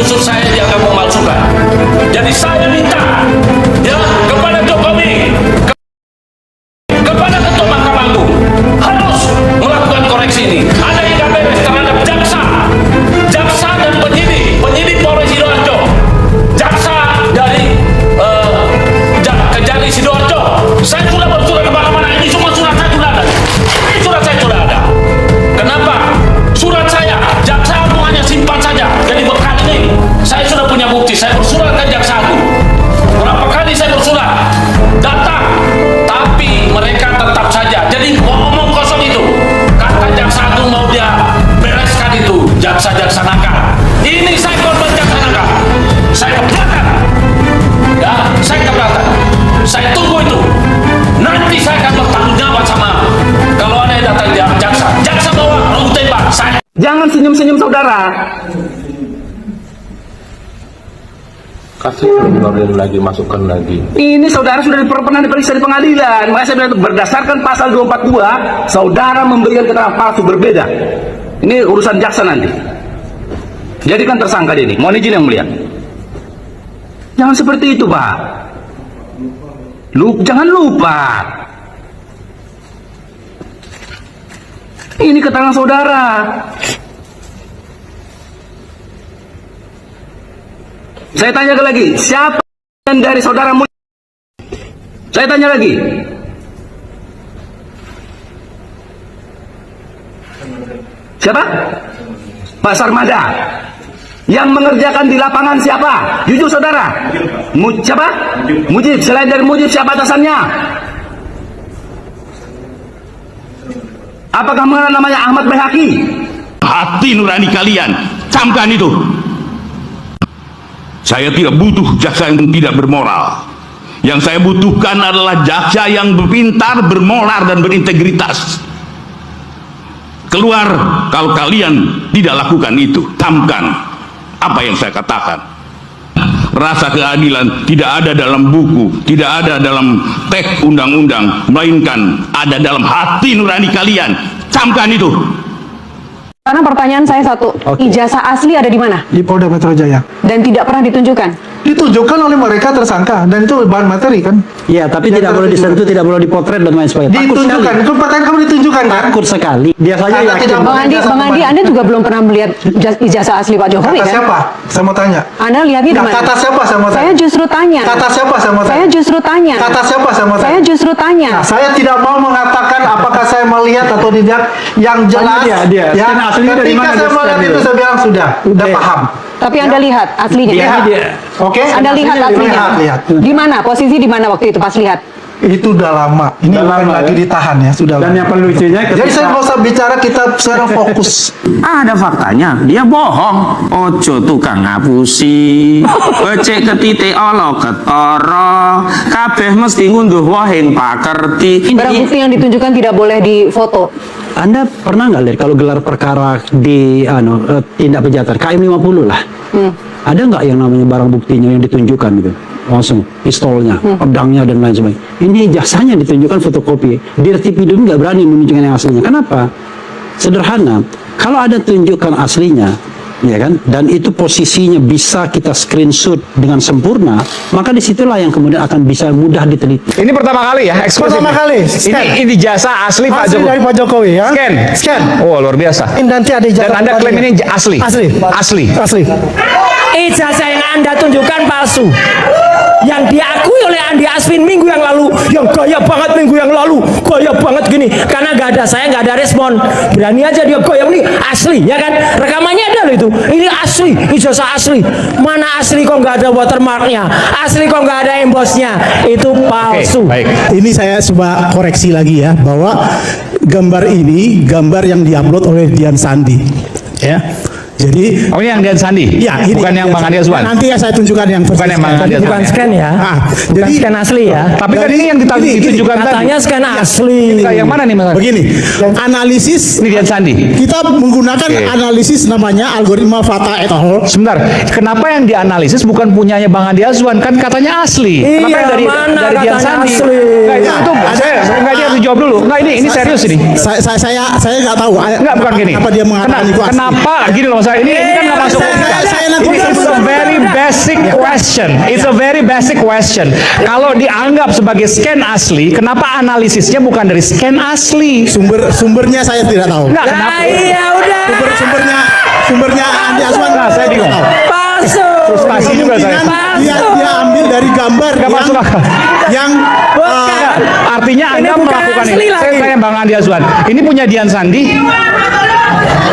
justru saya dianggap memalsukan. Jadi saya minta ya kepada Jokowi, kepada Ketua Mahkamah Agung harus melakukan koreksi ini. Ada yang nggak beres terhadap jaksa dan penyidik Polres Sidoarjo, jaksa dari Kejari Sidoarjo. Saya sudah bersurat kemana-mana, ini semua surat saya sudah ada. Ini surat saya sudah ada. Kenapa? Surat saya, jaksa agung hanya simpan saja. Jadi bekal ini, saya sudah punya bukti. Saya bersurat ke jaksa agung. Berapa kali saya bersurat? Datang, tapi mereka tetap saja. Jadi ngomong kosong itu. Kata jaksa agung mau dia bereskan itu, jaksa-jaksa nakal. Ini saya korban jaksa nakal. Saya keberatan. Ya, saya keberatan. Saya tunggu itu. Nanti saya akan bertanggung jawab sama kalau ada yang datang jaksa. Jaksa bawa peluru tembak. Saya. Jangan senyum-senyum saudara. Kasih keluarin lagi, masukkan lagi. Ini saudara sudah pernah diperiksa di pengadilan. Makanya saya bilang berdasarkan pasal 242, saudara memberikan keterangan palsu berbeda. Ini urusan jaksa nanti. Jadikan tersangka dia ini. Mohon izin yang mulia. Jangan seperti itu, Pak. Jangan lupa. Ini keterangan saudara. Saya tanya lagi, siapa yang dari saudara Mujib? Saya tanya lagi. Siapa? Pak Sarmada. Yang mengerjakan di lapangan siapa? Jujur saudara. Siapa? Mujib. Selain dari Mujib, siapa atasannya? Apakah namanya Ahmad Bayhaqi? Hati nurani kalian, camkan itu. Saya tidak butuh jaksa yang tidak bermoral. Yang saya butuhkan adalah jaksa yang berpintar, bermoral, dan berintegritas. Keluar kalau kalian tidak lakukan itu. Camkan apa yang saya katakan. Rasa keadilan tidak ada dalam buku, tidak ada dalam teks undang-undang, melainkan ada dalam hati nurani kalian. Camkan itu. Karena pertanyaan saya satu, ijazah asli ada di mana? Di Polda Metro Jaya. Dan tidak pernah ditunjukkan? Ditunjukkan oleh mereka tersangka, dan itu bahan materi kan? Iya, tapi tidak boleh disentuh, tidak boleh dipotret dan lain sebagainya. Ditunjukkan, itu pertanyaan kamu ditunjukkan kan? Takut sekali. Biasanya yakin. Bang Andi, Anda juga belum pernah melihat ijazah asli Pak Jokowi Kata kan? siapa? Saya mau tanya. Anda lihatnya di mana? Kata siapa saya mau tanya? Saya justru tanya. Kata siapa saya mau tanya? Saya justru tanya. Kata siapa saya mau tanya? Saya justru tanya. Nah, saya tidak mau mengatakan apakah saya melihat atau tidak. Yang jelas, dia. ya, Aslinya dari ketika mana saya melihat itu saya bilang sudah paham. Tapi Anda lihat aslinya. Lihat. Oke? Anda lihat aslinya. Lihat. Di mana? Posisi di mana waktu itu pas lihat? Itu udah lama. Ini Udah bukan lama, lagi ya? ditahan ya, sudah Dan lama. yang paling lucunya Jadi saya nggak usah bicara, kita sekarang fokus. Ada faktanya, dia bohong. Ojo tukang ngapusi, becek ketite olo ketara, kabeh mesti ngunduh wahing pakerti. Barang bukti yang ditunjukkan tidak boleh difoto. Anda pernah nggak lihat kalau gelar perkara di tindak kejahatan KM 50 lah? Ada nggak yang namanya barang buktinya yang ditunjukkan gitu? Langsung pistolnya, pedangnya dan lain sebagainya. Ini jasanya ditunjukkan fotokopi. Dirtipidum nggak berani menunjukkan yang aslinya. Kenapa? Sederhana. Kalau ada tunjukkan aslinya, ya kan, dan itu posisinya bisa kita screenshot dengan sempurna, maka disitulah yang kemudian akan bisa mudah diteliti. Ini pertama kali ya, eksklusif. Pertama kali. Ini jasa asli Pak Asli Jokowi. dari Pak Jokowi ya. Scan. Oh, luar biasa. Ini nanti ada ijazah. Dan Anda klaim ini asli. Asli. Ijazah yang Anda tunjukkan palsu. Yang diakui oleh Andi Aswin minggu yang lalu, yang gaya banget minggu yang lalu, gaya banget gini, karena nggak ada saya, nggak ada respon, berani aja dia goyang ini asli, ya kan? Rekamannya ada loh itu, ini asli, ijazah asli, mana asli kok nggak ada watermarknya, asli kok nggak ada embosnya, itu palsu. Baik. Ini saya coba koreksi lagi ya, bahwa gambar ini gambar yang diupload oleh Dian Sandi, ya. Jadi, Oh, ini yang Dian Sandi? ya, ini Bukan yang Bang Andi Aswan? Nanti ya saya tunjukkan yang Bukan yang Bang Andi Aswan. Bukan scan ya, bukan jadi scan asli ya. Tapi kan ini yang ditunjukkan tadi. Katanya scan asli. Yang mana nih, Mas? begini, analisis Ini Dian Sandi. kita menggunakan Oke. analisis namanya algoritma Fata et al. Sebentar, kenapa yang dianalisis bukan punyanya Bang Andi Aswan? Kan katanya asli. Iya, Kenapa yang mana dari Dian katanya Sandi? asli? Nggak, itu nggak, dia harus jawab dulu. Nggak, ini serius ini. Saya nggak tahu. Enggak, bukan gini. Apa dia mengatakan itu asli? Kenapa? Gini loh, saya ini kan nggak masuk. Saya nanti Ini bisa sebelum question. It's a very basic question. Kalau dianggap sebagai scan asli, kenapa analisisnya bukan dari scan asli? Sumbernya saya tidak tahu. Enggak, kenapa? Iya udah. Sumbernya Andi Azwan. Nah, saya bingung. Palsu. Frustasi juga saya. Dia ambil dari gambar Nggak masuk akal. yang Artinya Ini Anda bukan melakukan asli ini. lagi. Saya tanya Bang Andi Azwan. Ini punya Dian Sandi?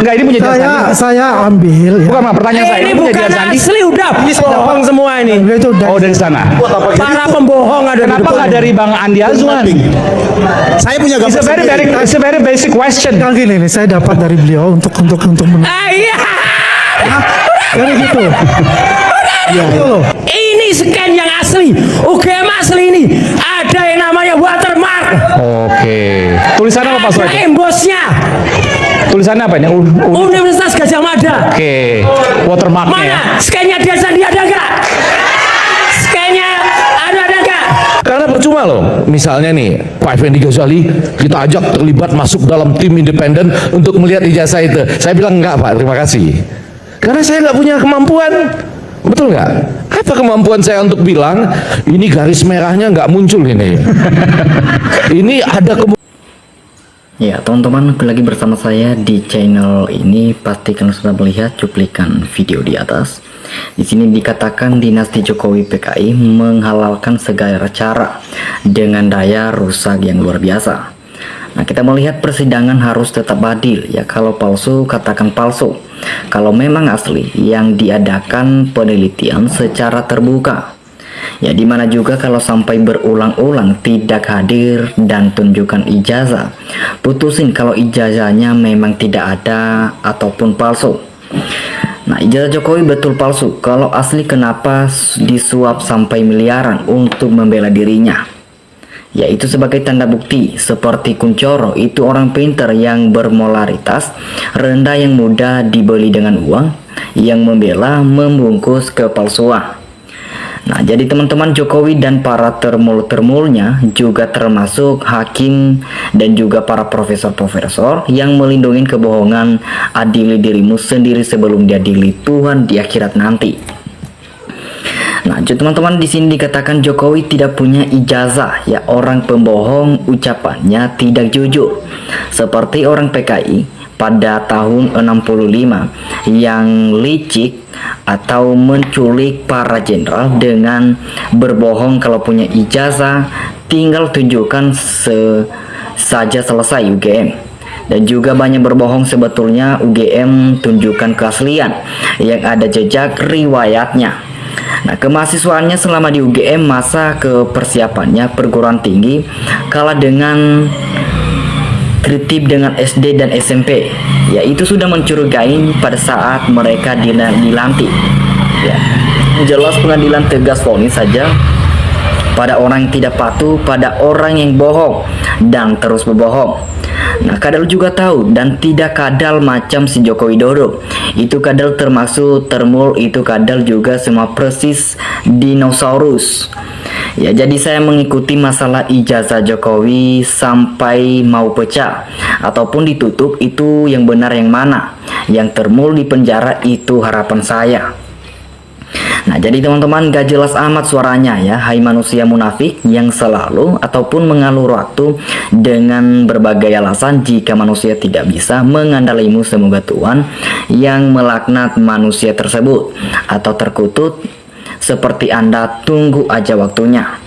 Enggak, ini punya Dian Sandi. saya ambil ya. Bukan, Bang, pertanyaan saya. Ini Ini punya bukan Dian Sandi? asli udah. Bohong semua ini. Oh, dari sana. Para pembohong ada di Kenapa depan. nggak dari Bang Andi Azwan? Saya punya gambar It's a very basic question. Yang gini nih, saya dapat dari beliau untuk Iya. Jadi gitu. Ya, Ini scan yang asli. UGM asli ini. Ada yang namanya watermark. Oke. Tulisannya apa Pak Soedi? Ada embosnya. Tulisannya apa ini? Universitas Gajah Mada. Oke. Watermarknya ya. Mana? Scan-nya Dian Sandi ada nggak? Scan-nya ada nggak? Karena percuma loh, misalnya nih Pak Effendi Ghazali kita ajak terlibat masuk dalam tim independen untuk melihat ijazah itu. Saya bilang enggak Pak, terima kasih. Karena saya nggak punya kemampuan, betul nggak? Apa kemampuan saya untuk bilang ini garis merahnya nggak muncul ini? Ini ada Ya, teman-teman, lagi bersama saya di channel ini. Pasti kalian sudah melihat cuplikan video di atas. Di sini dikatakan dinasti Jokowi PKI menghalalkan segala cara dengan daya rusak yang luar biasa. Nah, kita melihat persidangan harus tetap adil ya. Kalau palsu, katakan palsu. Kalau memang asli, yang diadakan penelitian secara terbuka. Ya, dimana juga kalau sampai berulang-ulang tidak hadir dan tunjukkan ijazah, putusin kalau ijazahnya memang tidak ada ataupun palsu. Nah, ijazah Jokowi betul palsu. Kalau asli, kenapa disuap sampai miliaran untuk membela dirinya? Ya, itu sebagai tanda bukti. Seperti Kuncoro, itu orang pintar yang bermolaritas rendah yang mudah dibeli dengan uang, yang membela membungkus kepalsuan. Nah, jadi teman-teman, Jokowi dan para termul-termulnya juga termasuk hakim dan juga para profesor-profesor yang melindungi kebohongan. Adili dirimu sendiri sebelum diadili Tuhan di akhirat nanti. Nah, teman-teman, di sini dikatakan Jokowi tidak punya ijazah. Ya, orang pembohong, ucapannya tidak jujur. Seperti orang PKI pada tahun 65 yang licik atau menculik para jenderal dengan berbohong kalau punya ijazah, tinggal tunjukkan saja selesai UGM. Dan juga banyak berbohong sebetulnya UGM tunjukkan keaslian yang ada jejak riwayatnya. Nah, kemahasiswaannya selama di UGM, masa kepersiapannya perguruan tinggi kalah dengan kritik dengan SD dan SMP. Ya, itu sudah mencurigai pada saat mereka dilantik. Ya, jelas pengadilan tegas vonis saja pada orang yang tidak patuh, pada orang yang bohong dan terus berbohong. Nah, kadal juga tahu dan tidak kadal macam si Joko Widodo. Itu kadal termasuk termul, itu kadal juga semua persis dinosaurus. Ya, jadi saya mengikuti masalah ijazah Jokowi sampai mau pecah ataupun ditutup. Itu yang benar yang mana? Yang termul di penjara, itu harapan saya. Nah, jadi teman-teman, gak jelas amat suaranya ya. Hai manusia munafik yang selalu ataupun mengalur waktu dengan berbagai alasan. Jika manusia tidak bisa mengandalkanmu, semoga Tuhan yang melaknat manusia tersebut atau terkutuk seperti Anda, tunggu aja waktunya.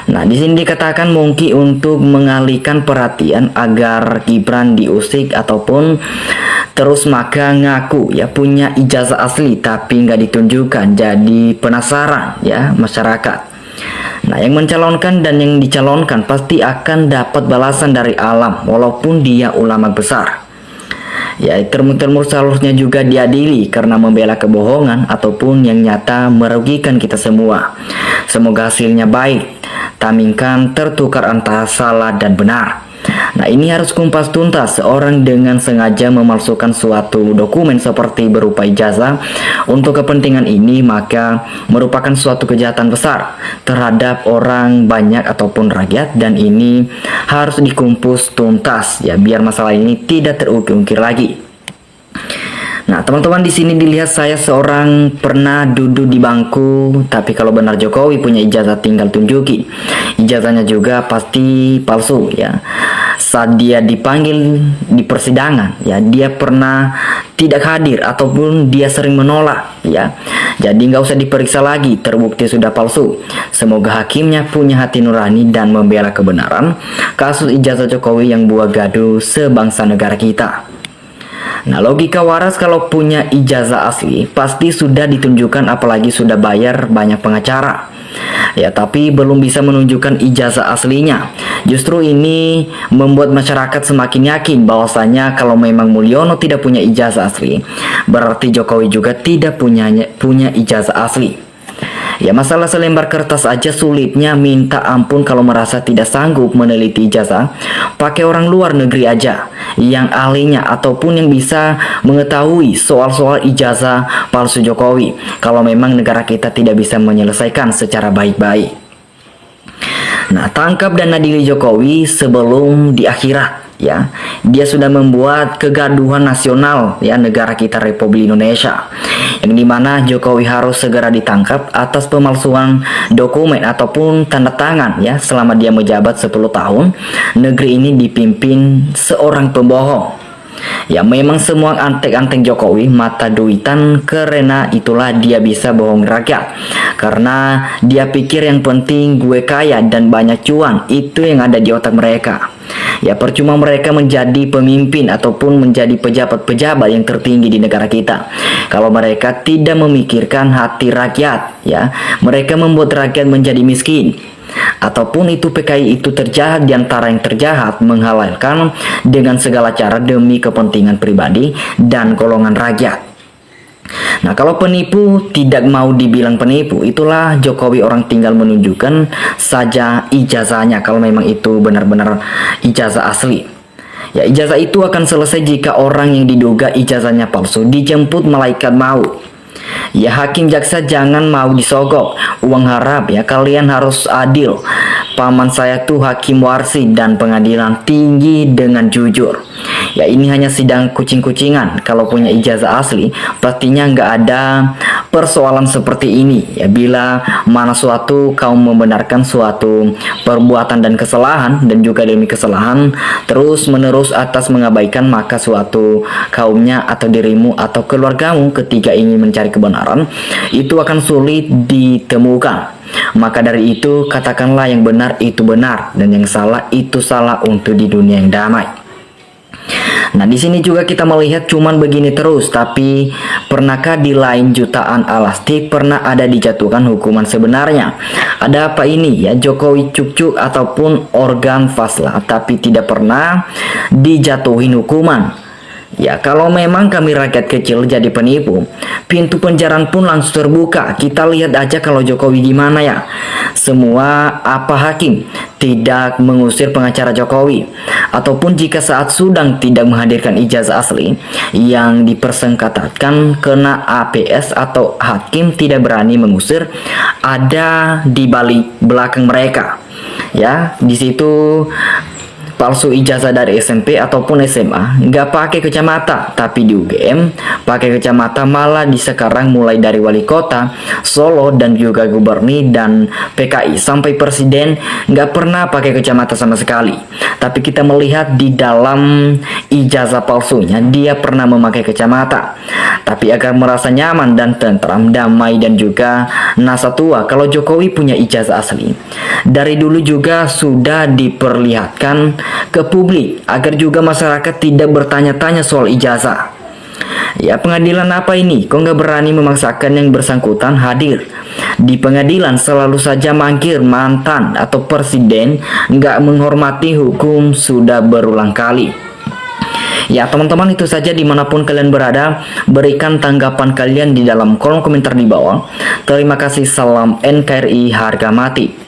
Nah, di sini dikatakan mungkin untuk mengalihkan perhatian agar Gibran diusik ataupun terus, maka ngaku ya punya ijazah asli tapi nggak ditunjukkan, jadi penasaran ya masyarakat. Nah, yang mencalonkan dan yang dicalonkan pasti akan dapat balasan dari alam walaupun dia ulama besar. Ya, termur-termur seharusnya juga diadili karena membela kebohongan ataupun yang nyata merugikan kita semua. Semoga hasilnya baik, tamingkan tertukar antara salah dan benar. Nah, ini harus kumpas tuntas. Seorang dengan sengaja memalsukan suatu dokumen seperti berupa ijazah untuk kepentingan ini, maka merupakan suatu kejahatan besar terhadap orang banyak ataupun rakyat, dan ini harus dikumpus tuntas ya, biar masalah ini tidak terukir-ukir lagi. Nah, teman-teman, di sini dilihat saya seorang pernah duduk di bangku, tapi kalau benar Jokowi punya ijazah tinggal tunjuki. Ijazahnya juga pasti palsu ya. Saat dia dipanggil di persidangan ya, dia pernah tidak hadir ataupun dia sering menolak ya. Jadi nggak usah diperiksa lagi, terbukti sudah palsu. Semoga hakimnya punya hati nurani dan membela kebenaran kasus ijazah Jokowi yang buat gaduh sebangsa negara kita. Nah, logika waras kalau punya ijazah asli pasti sudah ditunjukkan, apalagi sudah bayar banyak pengacara. Ya, tapi belum bisa menunjukkan ijazah aslinya. Justru ini membuat masyarakat semakin yakin bahwasanya kalau memang Mulyono tidak punya ijazah asli, berarti Jokowi juga tidak punya ijazah asli. Ya, masalah selembar kertas aja sulitnya minta ampun kalau merasa tidak sanggup meneliti ijazah, pakai orang luar negeri aja yang ahlinya ataupun yang bisa mengetahui soal-soal ijazah palsu Jokowi kalau memang negara kita tidak bisa menyelesaikan secara baik-baik. Nah, tangkap dan adili Jokowi sebelum di akhirat ya. Dia sudah membuat kegaduhan nasional ya negara kita Republik Indonesia, yang dimana Jokowi harus segera ditangkap atas pemalsuan dokumen ataupun tanda tangan ya. Selama dia menjabat 10 tahun, negeri ini dipimpin seorang pembohong. Ya, memang semua antek-antek Jokowi mata duitan, karena itulah dia bisa bohong rakyat. Karena dia pikir yang penting gue kaya dan banyak cuan, itu yang ada di otak mereka. Ya, percuma mereka menjadi pemimpin ataupun menjadi pejabat-pejabat yang tertinggi di negara kita kalau mereka tidak memikirkan hati rakyat ya. Mereka membuat rakyat menjadi miskin. Ataupun itu PKI itu terjahat di antara yang terjahat, menghalalkan dengan segala cara demi kepentingan pribadi dan golongan rakyat. Nah, kalau penipu tidak mau dibilang penipu, itulah Jokowi, orang tinggal menunjukkan saja ijazahnya kalau memang itu benar-benar ijazah asli. Ya, ijazah itu akan selesai jika orang yang diduga ijazahnya palsu dijemput malaikat maut. Ya, hakim jaksa jangan mau disogok uang harap ya, kalian harus adil. Paman saya tuh hakim warsi dan pengadilan tinggi dengan jujur. Ya, ini hanya sidang kucing-kucingan. Kalau punya ijazah asli pastinya nggak ada persoalan seperti ini ya. Bila mana suatu kaum membenarkan suatu perbuatan dan kesalahan dan juga demi kesalahan terus menerus atas mengabaikan, maka suatu kaumnya atau dirimu atau keluargamu ketika ingin mencari kebenaran itu akan sulit ditemukan. Maka dari itu katakanlah yang benar itu benar dan yang salah itu salah untuk di dunia yang damai. Nah, di sini juga kita melihat cuman begini terus, tapi pernahkah di lain jutaan alastik pernah ada dijatuhkan hukuman sebenarnya? Ada apa ini ya, Jokowi cuk-cuk ataupun organ faslah, tapi tidak pernah dijatuhin hukuman. Ya, kalau memang kami rakyat kecil jadi penipu, pintu penjara pun langsung terbuka. Kita lihat aja kalau Jokowi gimana ya. Semua apa hakim tidak mengusir pengacara Jokowi, ataupun jika saat sidang tidak menghadirkan ijazah asli yang dipersengketakan kena APS atau hakim tidak berani mengusir, ada di balik belakang mereka. Ya, di situ palsu ijazah dari SMP ataupun SMA, nggak pakai kacamata, tapi di UGM pakai kacamata, malah di sekarang mulai dari wali kota Solo dan juga gubernur dan PKI sampai presiden nggak pernah pakai kacamata sama sekali. Tapi kita melihat di dalam ijazah palsunya dia pernah memakai kacamata. Tapi agar merasa nyaman dan tentram, damai dan juga nasatua, kalau Jokowi punya ijazah asli dari dulu juga sudah diperlihatkan ke publik agar juga masyarakat tidak bertanya-tanya soal ijazah. Ya, pengadilan apa ini? Kok nggak berani memaksakan yang bersangkutan hadir? Di pengadilan selalu saja mangkir mantan atau presiden, nggak menghormati hukum sudah berulang kali. Ya, teman-teman, itu saja. Dimanapun kalian berada, berikan tanggapan kalian di dalam kolom komentar di bawah. Terima kasih, salam NKRI harga mati.